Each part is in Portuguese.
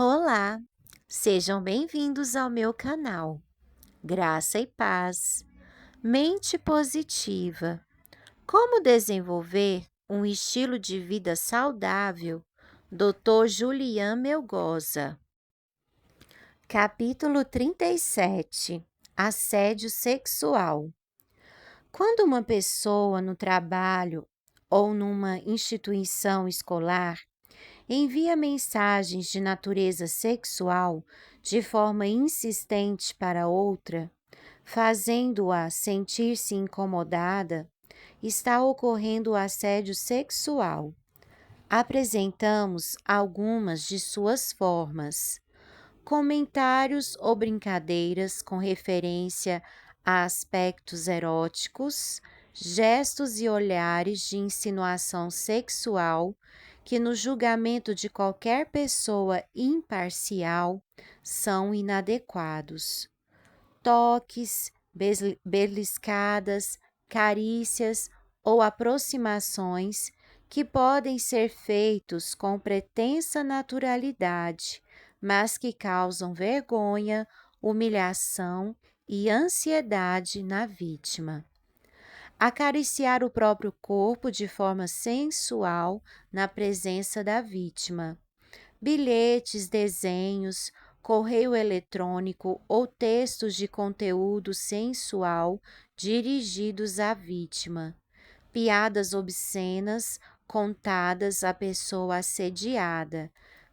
Olá, sejam bem-vindos ao meu canal. Graça e paz. Mente positiva. Como desenvolver um estilo de vida saudável? Dr. Julian Melgoza. Capítulo 37. Assédio sexual. Quando uma pessoa no trabalho ou numa instituição escolar envia mensagens de natureza sexual de forma insistente para outra, fazendo-a sentir-se incomodada, está ocorrendo o assédio sexual. Apresentamos algumas de suas formas. Comentários ou brincadeiras com referência a aspectos eróticos, gestos e olhares de insinuação sexual que, no julgamento de qualquer pessoa imparcial, são inadequados. Toques, beliscadas, carícias ou aproximações que podem ser feitos com pretensa naturalidade, mas que causam vergonha, humilhação e ansiedade na vítima. Acariciar o próprio corpo de forma sensual na presença da vítima. Bilhetes, desenhos, correio eletrônico ou textos de conteúdo sensual dirigidos à vítima. Piadas obscenas contadas à pessoa assediada.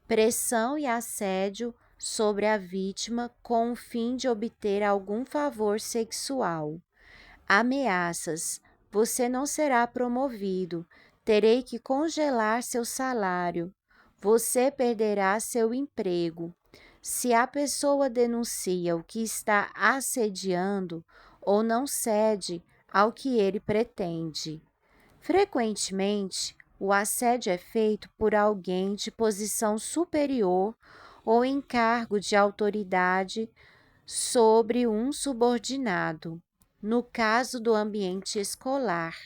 Pressão e assédio sobre a vítima com o fim de obter algum favor sexual. Ameaças: você não será promovido, terei que congelar seu salário, você perderá seu emprego. Se a pessoa denuncia o que está assediando ou não cede ao que ele pretende. Frequentemente, o assédio é feito por alguém de posição superior ou em cargo de autoridade sobre um subordinado. No caso do ambiente escolar,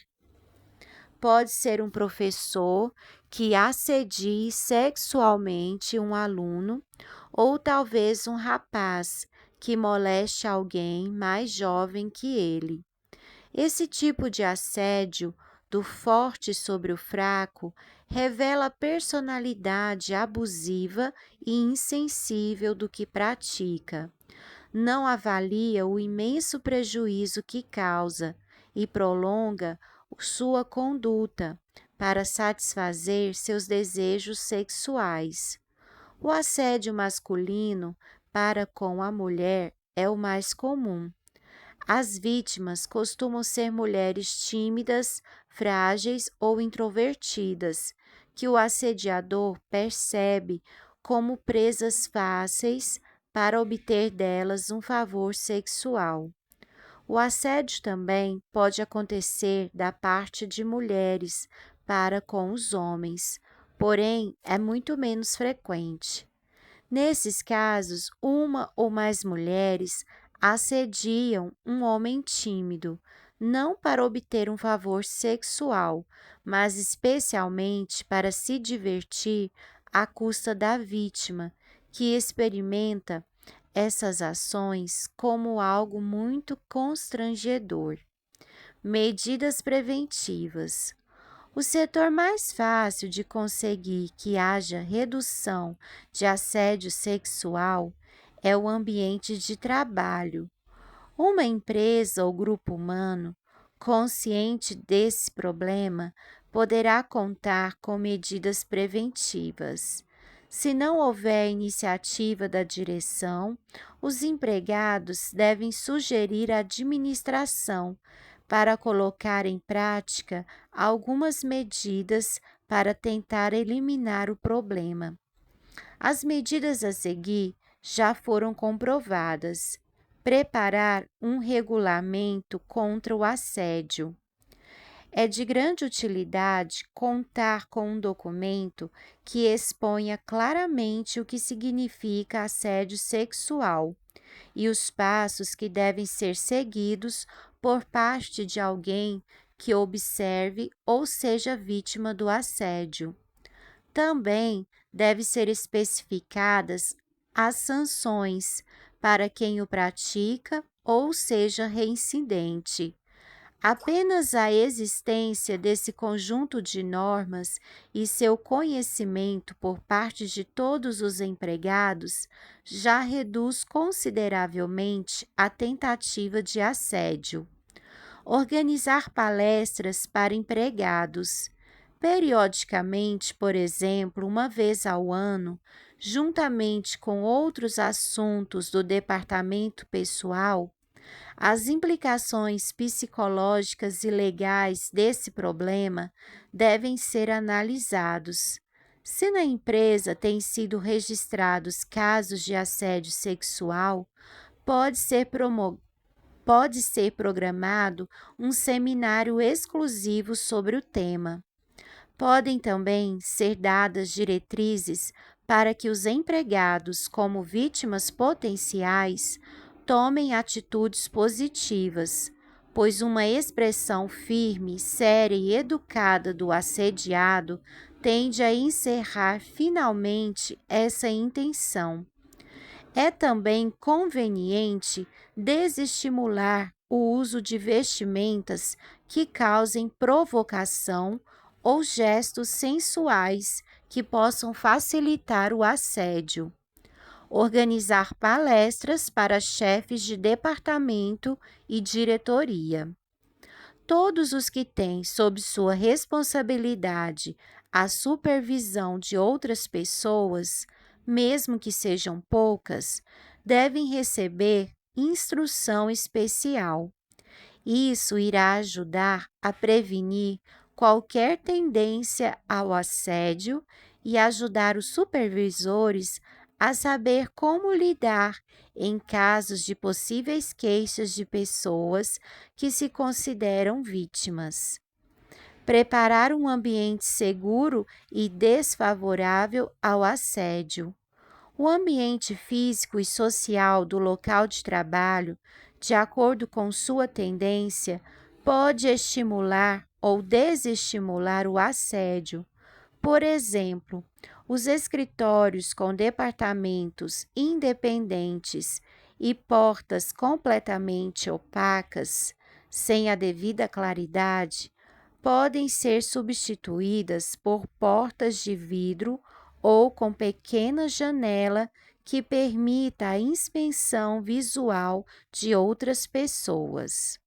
pode ser um professor que assedie sexualmente um aluno, ou talvez um rapaz que moleste alguém mais jovem que ele. Esse tipo de assédio do forte sobre o fraco revela a personalidade abusiva e insensível do que pratica. Não avalia o imenso prejuízo que causa e prolonga sua conduta para satisfazer seus desejos sexuais. O assédio masculino para com a mulher é o mais comum. As vítimas costumam ser mulheres tímidas, frágeis ou introvertidas, que o assediador percebe como presas fáceis para obter delas um favor sexual. O assédio também pode acontecer da parte de mulheres para com os homens, porém é muito menos frequente. Nesses casos, uma ou mais mulheres assediam um homem tímido, não para obter um favor sexual, mas especialmente para se divertir à custa da vítima, que experimenta essas ações como algo muito constrangedor. Medidas preventivas. O setor mais fácil de conseguir que haja redução de assédio sexual é o ambiente de trabalho. Uma empresa ou grupo humano consciente desse problema poderá contar com medidas preventivas. Se não houver iniciativa da direção, os empregados devem sugerir à administração para colocar em prática algumas medidas para tentar eliminar o problema. As medidas a seguir já foram comprovadas. Preparar um regulamento contra o assédio. É de grande utilidade contar com um documento que exponha claramente o que significa assédio sexual e os passos que devem ser seguidos por parte de alguém que observe ou seja vítima do assédio. Também deve ser especificadas as sanções para quem o pratica ou seja reincidente. Apenas a existência desse conjunto de normas e seu conhecimento por parte de todos os empregados já reduz consideravelmente a tentativa de assédio. Organizar palestras para empregados. Periodicamente, por exemplo, uma vez ao ano, juntamente com outros assuntos do departamento pessoal, as implicações psicológicas e legais desse problema devem ser analisados. Se na empresa têm sido registrados casos de assédio sexual, pode ser, pode ser programado um seminário exclusivo sobre o tema. Podem também ser dadas diretrizes para que os empregados, como vítimas potenciais, tomem atitudes positivas, pois uma expressão firme, séria e educada do assediado tende a encerrar finalmente essa intenção. É também conveniente desestimular o uso de vestimentas que causem provocação ou gestos sensuais que possam facilitar o assédio. Organizar palestras para chefes de departamento e diretoria. Todos os que têm sob sua responsabilidade a supervisão de outras pessoas, mesmo que sejam poucas, devem receber instrução especial. Isso irá ajudar a prevenir qualquer tendência ao assédio e ajudar os supervisores a saber como lidar em casos de possíveis queixas de pessoas que se consideram vítimas. Preparar um ambiente seguro e desfavorável ao assédio. O ambiente físico e social do local de trabalho, de acordo com sua tendência, pode estimular ou desestimular o assédio. Por exemplo, os escritórios com departamentos independentes e portas completamente opacas, sem a devida claridade, podem ser substituídas por portas de vidro ou com pequena janela que permita a inspeção visual de outras pessoas.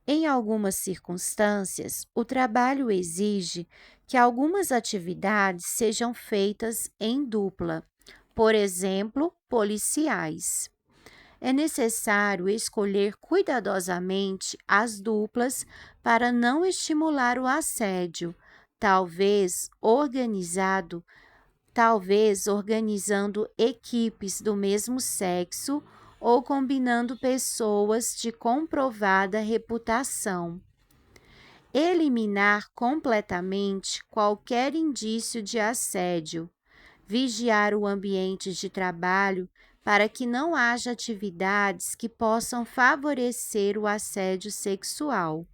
Em algumas circunstâncias, o trabalho exige que algumas atividades sejam feitas em dupla, por exemplo, policiais. É necessário escolher cuidadosamente as duplas para não estimular o assédio, talvez organizando equipes do mesmo sexo ou combinando pessoas de comprovada reputação. Eliminar completamente qualquer indício de assédio. Vigiar o ambiente de trabalho para que não haja atividades que possam favorecer o assédio sexual.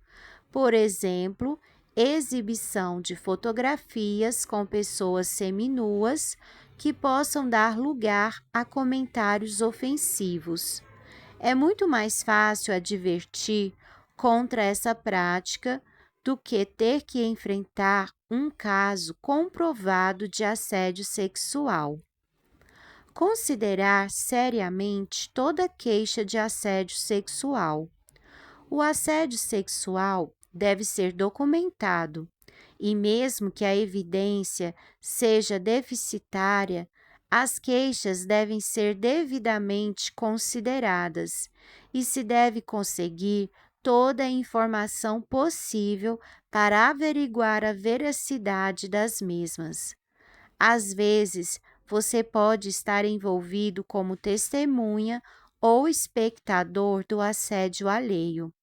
Por exemplo, exibição de fotografias com pessoas seminuas que possam dar lugar a comentários ofensivos. É muito mais fácil advertir contra essa prática do que ter que enfrentar um caso comprovado de assédio sexual. Considerar seriamente toda queixa de assédio sexual. O assédio sexual deve ser documentado e, mesmo que a evidência seja deficitária, as queixas devem ser devidamente consideradas e se deve conseguir toda a informação possível para averiguar a veracidade das mesmas. Às vezes, você pode estar envolvido como testemunha ou espectador do assédio alheio.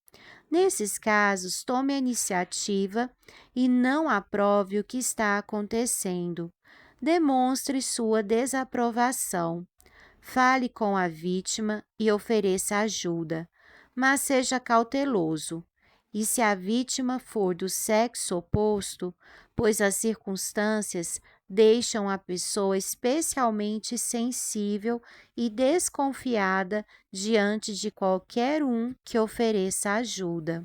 Nesses casos, tome a iniciativa e não aprove o que está acontecendo. Demonstre sua desaprovação. Fale com a vítima e ofereça ajuda, mas seja cauteloso. E se a vítima for do sexo oposto, pois as circunstâncias deixam a pessoa especialmente sensível e desconfiada diante de qualquer um que ofereça ajuda.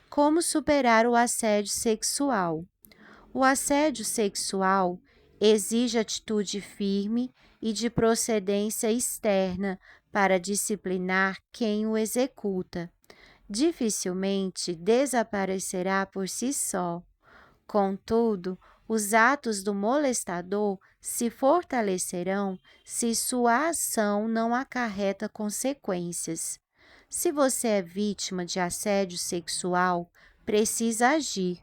Como superar o assédio sexual? O assédio sexual exige atitude firme e de procedência externa para disciplinar quem o executa. Dificilmente desaparecerá por si só. Contudo, os atos do molestador se fortalecerão se sua ação não acarreta consequências. Se você é vítima de assédio sexual, precisa agir,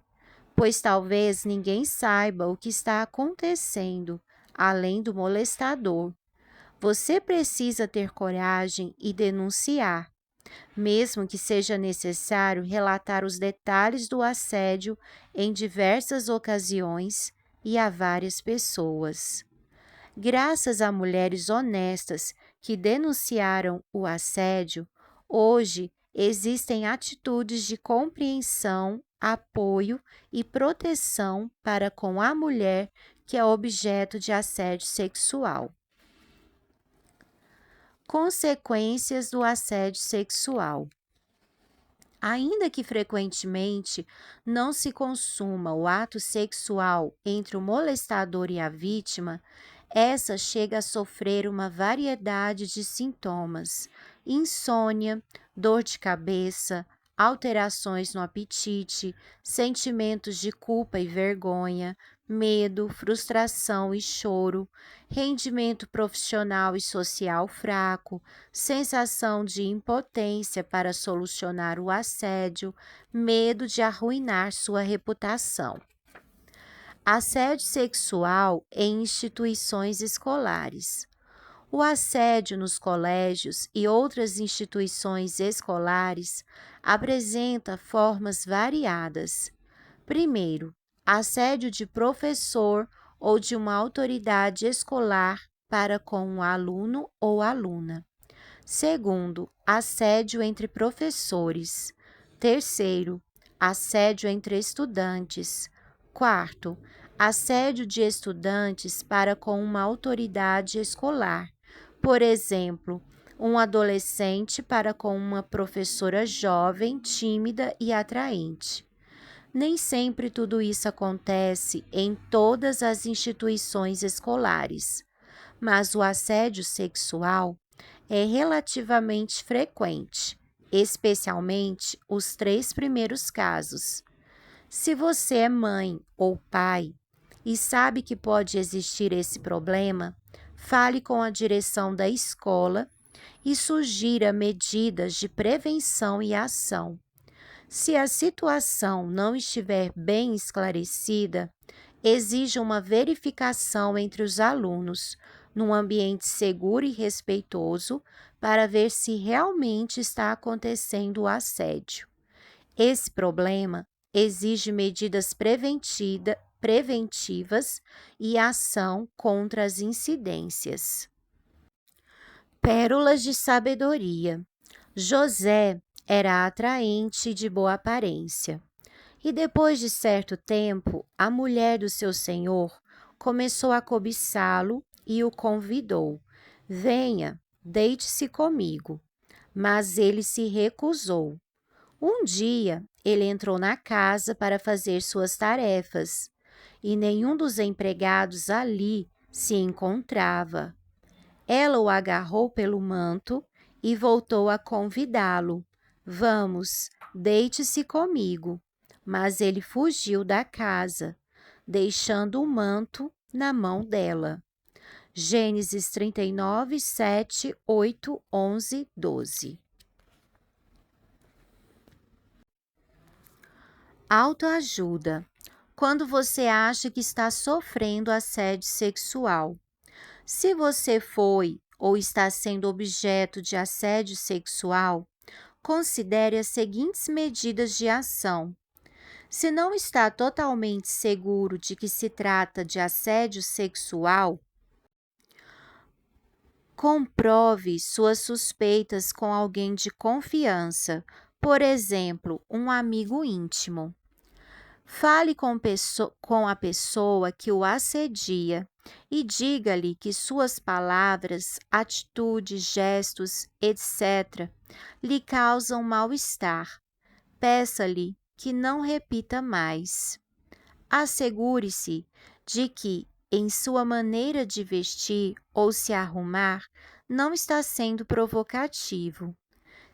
pois talvez ninguém saiba o que está acontecendo, além do molestador. Você precisa ter coragem e denunciar, mesmo que seja necessário relatar os detalhes do assédio em diversas ocasiões e a várias pessoas. Graças a mulheres honestas que denunciaram o assédio, hoje existem atitudes de compreensão, apoio e proteção para com a mulher que é objeto de assédio sexual. Consequências do assédio sexual. Ainda que frequentemente não se consuma o ato sexual entre o molestador e a vítima, essa chega a sofrer uma variedade de sintomas: insônia, dor de cabeça, alterações no apetite, sentimentos de culpa e vergonha, medo, frustração e choro, rendimento profissional e social fraco, sensação de impotência para solucionar o assédio, medo de arruinar sua reputação. Assédio sexual em instituições escolares. O assédio nos colégios e outras instituições escolares apresenta formas variadas. Primeiro, assédio de professor ou de uma autoridade escolar para com um aluno ou aluna. Segundo, assédio entre professores. Terceiro, assédio entre estudantes. Quarto, assédio de estudantes para com uma autoridade escolar. Por exemplo, um adolescente para com uma professora jovem, tímida e atraente. Nem sempre tudo isso acontece em todas as instituições escolares, mas o assédio sexual é relativamente frequente, especialmente os 3 primeiros casos. Se você é mãe ou pai e sabe que pode existir esse problema, fale com a direção da escola e sugira medidas de prevenção e ação. Se a situação não estiver bem esclarecida, exija uma verificação entre os alunos, num ambiente seguro e respeitoso, para ver se realmente está acontecendo o assédio. Esse problema exige medidas preventivas e ação contra as incidências. Pérolas de sabedoria. José era atraente e de boa aparência. E depois de certo tempo, a mulher do seu senhor começou a cobiçá-lo e o convidou: Venha, deite-se comigo. Mas ele se recusou. Um dia, ele entrou na casa para fazer suas tarefas, e nenhum dos empregados ali se encontrava. Ela o agarrou pelo manto e voltou a convidá-lo. Vamos, deite-se comigo. Mas ele fugiu da casa, deixando o manto na mão dela. Gênesis 39, 7, 8, 11, 12. Autoajuda. Quando você acha que está sofrendo assédio sexual. Se você foi ou está sendo objeto de assédio sexual, considere as seguintes medidas de ação. Se não está totalmente seguro de que se trata de assédio sexual, comprove suas suspeitas com alguém de confiança, por exemplo, um amigo íntimo. Fale com a pessoa que o assedia e diga-lhe que suas palavras, atitudes, gestos, etc., lhe causam mal-estar. Peça-lhe que não repita mais. Assegure-se de que, em sua maneira de vestir ou se arrumar, não está sendo provocativo.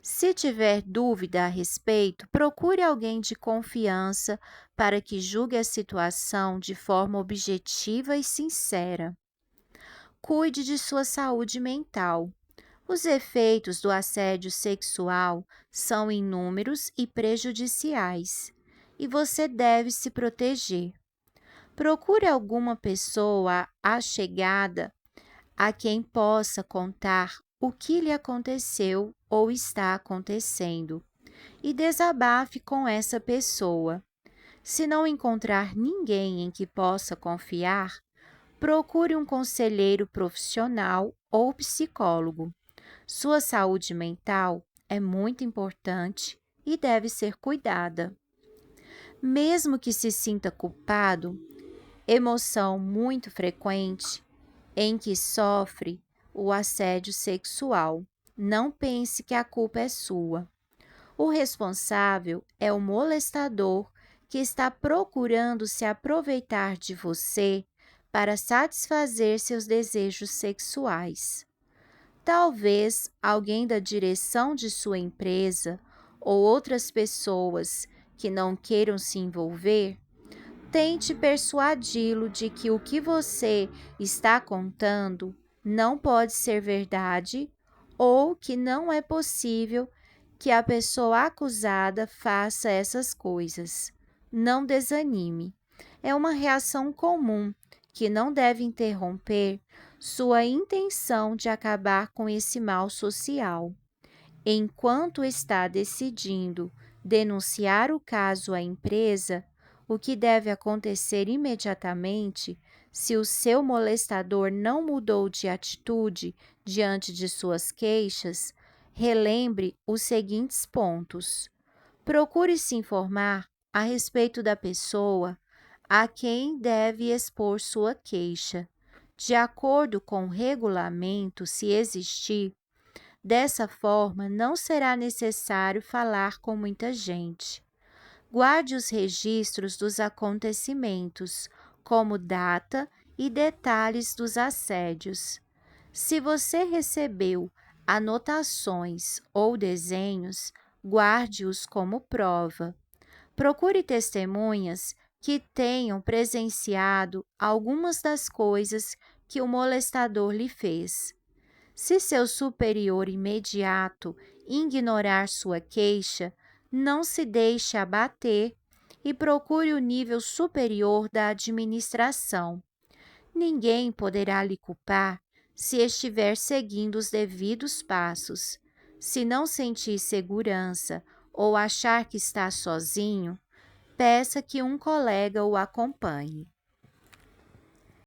Se tiver dúvida a respeito, procure alguém de confiança para que julgue a situação de forma objetiva e sincera. Cuide de sua saúde mental. Os efeitos do assédio sexual são inúmeros e prejudiciais, e você deve se proteger. Procure alguma pessoa achegada a quem possa contar o que lhe aconteceu ou está acontecendo e desabafe com essa pessoa. Se não encontrar ninguém em que possa confiar, procure um conselheiro profissional ou psicólogo. Sua saúde mental é muito importante e deve ser cuidada. Mesmo que se sinta culpado, emoção muito frequente em que sofre o assédio sexual. Não pense que a culpa é sua. O responsável é o molestador que está procurando se aproveitar de você para satisfazer seus desejos sexuais. Talvez alguém da direção de sua empresa ou outras pessoas que não queiram se envolver. Tente persuadi-lo de que o que você está contando não pode ser verdade ou que não é possível que a pessoa acusada faça essas coisas. Não desanime. É uma reação comum que não deve interromper sua intenção de acabar com esse mal social. Enquanto está decidindo denunciar o caso à empresa, o que deve acontecer imediatamente, se o seu molestador não mudou de atitude diante de suas queixas, relembre os seguintes pontos. Procure se informar a respeito da pessoa a quem deve expor sua queixa. De acordo com o regulamento, se existir, dessa forma não será necessário falar com muita gente. Guarde os registros dos acontecimentos, como data e detalhes dos assédios. Se você recebeu anotações ou desenhos, guarde-os como prova. Procure testemunhas que tenham presenciado algumas das coisas que o molestador lhe fez. Se seu superior imediato ignorar sua queixa, não se deixe abater e procure o nível superior da administração. Ninguém poderá lhe culpar se estiver seguindo os devidos passos. Se não sentir segurança ou achar que está sozinho, peça que um colega o acompanhe.